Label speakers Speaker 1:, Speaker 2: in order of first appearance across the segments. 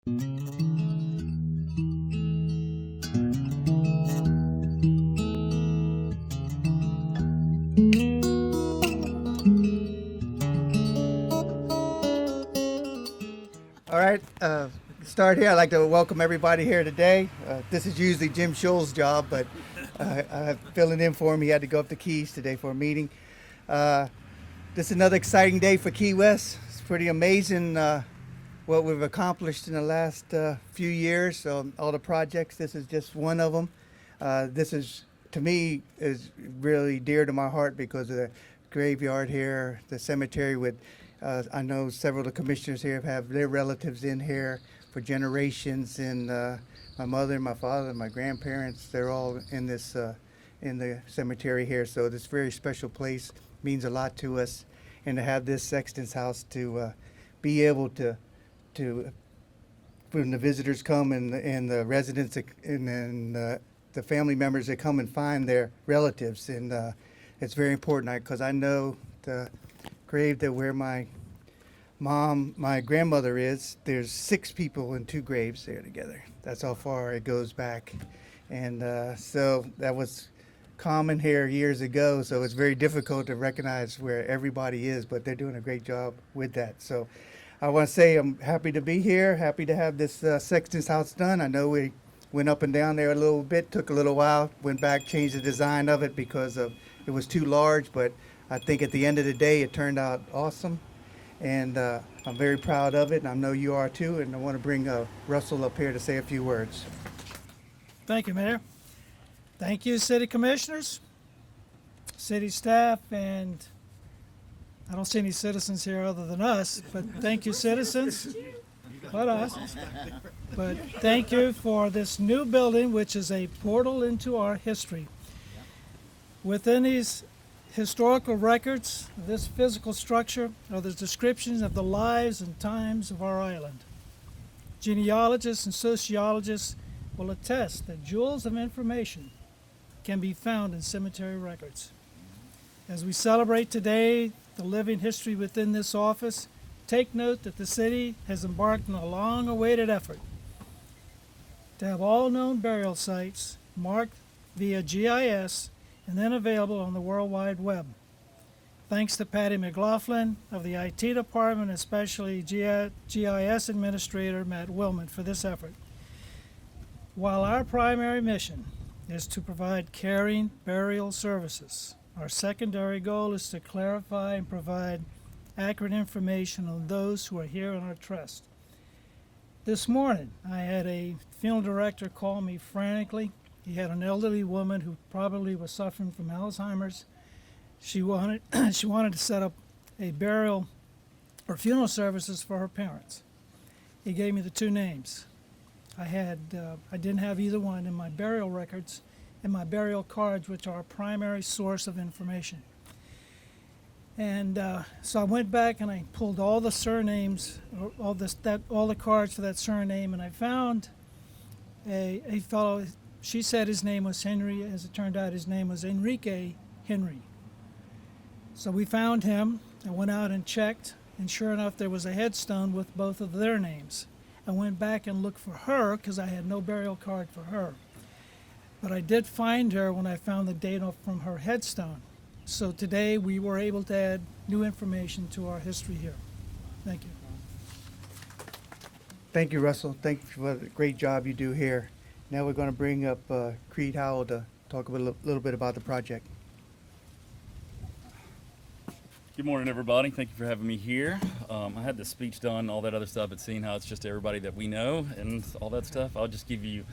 Speaker 1: All right, start here. I'd like to welcome everybody here today. This is usually Jim Scholl's job, but I'm filling in for him. He had to go up to Keys today for a meeting. This is another exciting day for Key West. It's pretty amazing what we've accomplished in the last few years. So all the projects, this is just one of them. This is, to me, is really dear to my heart because of the graveyard here, the cemetery with I know several of the commissioners here have their relatives in here for generations, and my mother, my father, my grandparents, they're all in this in the cemetery here. So this very special place means a lot to us, and to have this Sexton's house to be able to when the visitors come and the residents and the family members that come and find their relatives, and it's very important because I know the grave that where my grandmother is, there's 6 people in 2 graves there together. That's how far it goes back. And so that was common here years ago, so it's very difficult to recognize where everybody is, but they're doing a great job with that. So I want to say I'm happy to be here, happy to have this Sexton's house done. I know we went up and down there a little bit, took a little while, went back, changed the design of it because it was too large, but I think at the end of the day, it turned out awesome, and I'm very proud of it, and I know you are too, and I want to bring Russell up here to say a few words.
Speaker 2: Thank you, Mayor. Thank you, City Commissioners, City staff, and I don't see any citizens here other than us, but thank you, citizens, but us. But thank you for this new building, which is a portal into our history. Within these historical records of this physical structure are the descriptions of the lives and times of our island. Genealogists and sociologists will attest that jewels of information can be found in cemetery records. As we celebrate today the living history within this office, take note that the city has embarked on a long-awaited effort to have all known burial sites marked via GIS and then available on the World Wide Web. Thanks to Patty McLaughlin of the IT department, especially GIS Administrator Matt Willman for this effort. While our primary mission is to provide caring burial services, our secondary goal is to clarify and provide accurate information on those who are here in our trust. This morning, I had a funeral director call me frantically. He had an elderly woman who probably was suffering from Alzheimer's. She wanted to set up a burial or funeral services for her parents. He gave me the 2 names. I didn't have either one in my burial records and my burial cards, which are our primary source of information. And so I went back and I pulled all the surnames, all the cards for that surname, and I found a fellow. She said his name was Henry. As it turned out, his name was Enrique Henry. So we found him. I went out and checked, and sure enough, there was a headstone with both of their names. I went back and looked for her because I had no burial card for her. But I did find her when I found the date from her headstone. So today we were able to add new information to our history here. Thank you.
Speaker 1: Thank you, Russell. Thank you for the great job you do here. Now we're going to bring up Creed Howell to talk a little bit about the project.
Speaker 3: Good morning, everybody. Thank you for having me here. I had the speech done, all that other stuff, but seeing how it's just everybody that we know and all that stuff, I'll just give you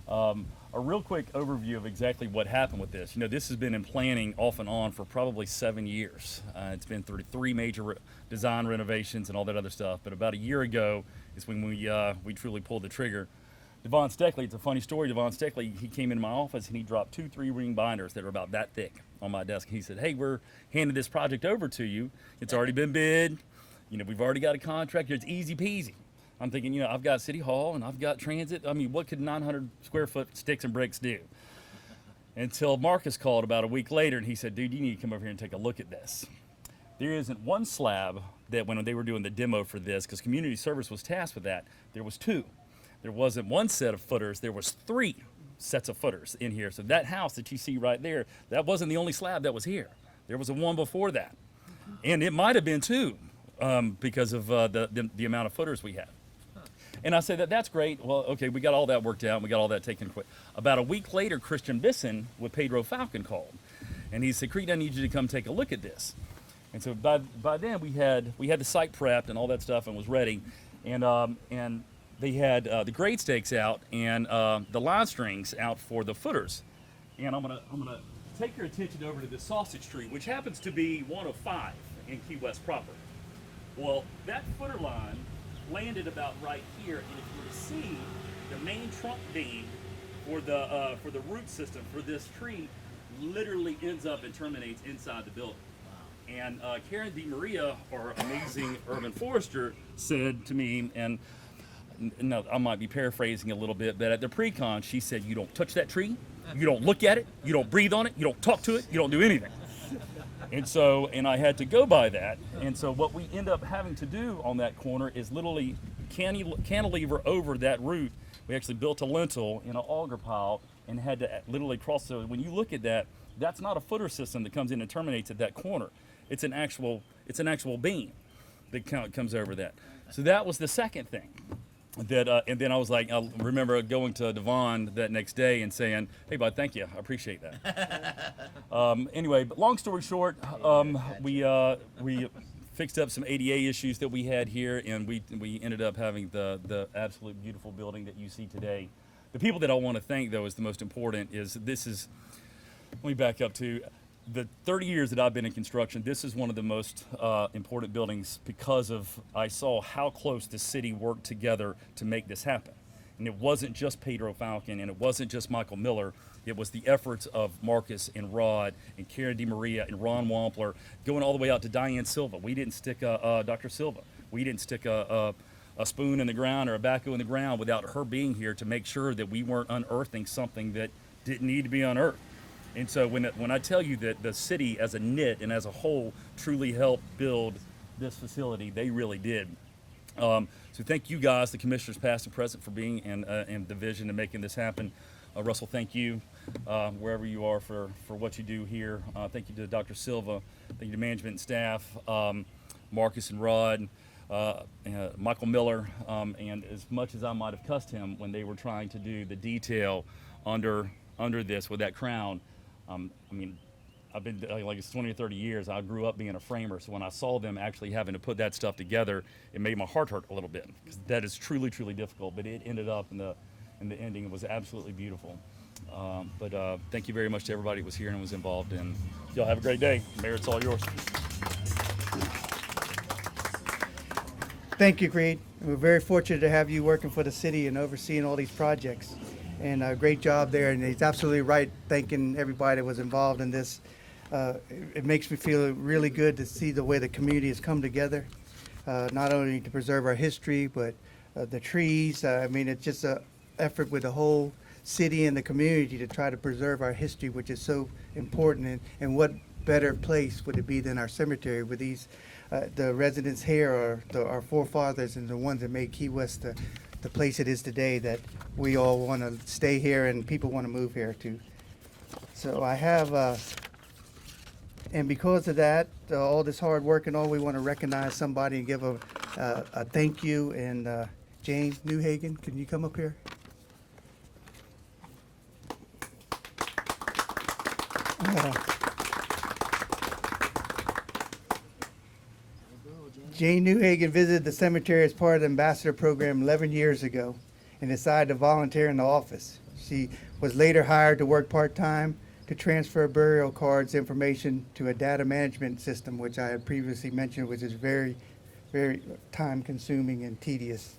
Speaker 3: a real quick overview of exactly what happened with this. You know, this has been in planning off and on for probably 7 years. It's been through 3 major design renovations and all that other stuff, but about a year ago is when we truly pulled the trigger. Devon Steckley, it's a funny story. Devon Steckley, he came into my office and he dropped 2 3-ring binders that are about that thick on my desk. He said, "Hey, we're handing this project over to you. It's already been bid. You know, we've already got a contract. It's easy peasy." I'm thinking, you know, I've got City Hall and I've got transit. I mean, what could 900 square foot sticks and bricks do? Until Marcus called about a week later and he said, "Dude, you need to come over here and take a look at this." There isn't one slab that when they were doing the demo for this, because community service was tasked with that, there was 2. there wasn't one set of footers, there was 3 sets of footers in here. So that house that you see right there, that wasn't the only slab that was here. There was a one before that. And it might have been 2 because of the amount of footers we had. And I said, that's great. Well, okay, we got all that worked out. We got all that taken quick. About a week later, Christian Bisson with Pedro Falcon called. And he said, Creed, I need you to come take a look at this. And so by then we had the site prepped and all that stuff and was ready. And they had the grade stakes out and the line strings out for the footers. And I'm gonna take your attention over to this sausage tree, which happens to be one of 5 in Key West proper. Well, that footer line landed about right here, and if you were to see the main trunk beam for the root system for this tree literally ends up and terminates inside the building. And Karen DeMaria, our amazing urban forester, said to me, and no, I might be paraphrasing a little bit, but at the pre-con, she said, you don't touch that tree, you don't look at it, you don't breathe on it, you don't talk to it, you don't do anything. And I had to go by that. And so what we end up having to do on that corner is literally cantilever over that root. We actually built a lintel in an auger pile and had to literally cross. So when you look at that, that's not a footer system that comes in and terminates at that corner. It's an actual beam that comes over that. So that was the second thing. And then I was like, I remember going to Devon that next day and saying, hey, bud, thank you. I appreciate that. Anyway, but long story short, we fixed up some ADA issues that we had here, and we ended up having the absolute beautiful building that you see today. The people that I want to thank, though, is the most important, let me back up to the 30 years that I've been in construction. This is one of the most important buildings because I saw how close the city worked together to make this happen. And it wasn't just Pedro Falcon, and it wasn't just Michael Miller. It was the efforts of Marcus and Rod and Karen DeMaria and Ron Wampler, going all the way out to Diane Silva. We didn't stick Dr. Silva. We didn't stick a spoon in the ground or a backhoe in the ground without her being here to make sure that we weren't unearthing something that didn't need to be unearthed. And so when I tell you that the city as a knit and as a whole truly helped build this facility, they really did. So thank you guys, the commissioners past and present, for being in the vision and making this happen. Russell, thank you wherever you are for what you do here. Thank you to Dr. Silva. Thank you to management and staff, Marcus and Rod, Michael Miller, and as much as I might have cussed him when they were trying to do the detail under this with that crown. I mean, I've been like it's 20 or 30 years. I grew up being a framer, so when I saw them actually having to put that stuff together, it made my heart hurt a little bit because that is truly, truly difficult. But it ended up in the ending. It was absolutely beautiful. But thank you very much to everybody who was here and was involved. And y'all have a great day. Mayor, it's all yours.
Speaker 1: Thank you, Creed. We're very fortunate to have you working for the city and overseeing all these projects. And a great job there. And he's absolutely right, thanking everybody that was involved in this. It makes me feel really good to see the way the community has come together, not only to preserve our history, but the trees. I mean, it's just an effort with the whole city and the community to try to preserve our history, which is so important. And what better place would it be than our cemetery with these, the residents here are our forefathers and the ones that made Key West the place it is today, that we all want to stay here and people want to move here too. So I have, and because of that, all this hard work and all, we want to recognize somebody and give a thank you. And Jane Newhagen, can you come up here? Jane Newhagen visited the cemetery as part of the ambassador program 11 years ago and decided to volunteer in the office. She was later hired to work part-time to transfer burial cards information to a data management system, which I had previously mentioned, which is very, very time-consuming and tedious.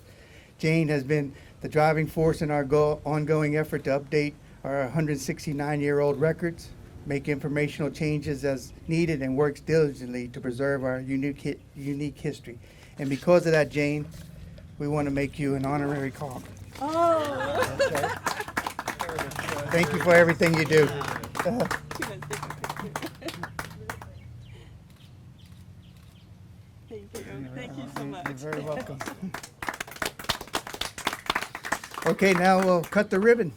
Speaker 1: Jane has been the driving force in our ongoing effort to update our 169-year-old records, make informational changes as needed, and works diligently to preserve our unique history. And because of that, Jane, we want to make you an honorary Kaufman.
Speaker 4: Oh.
Speaker 1: Okay. Thank you for everything you do.
Speaker 4: Thank you so much.
Speaker 1: You're very welcome. Okay, now we'll cut the ribbon.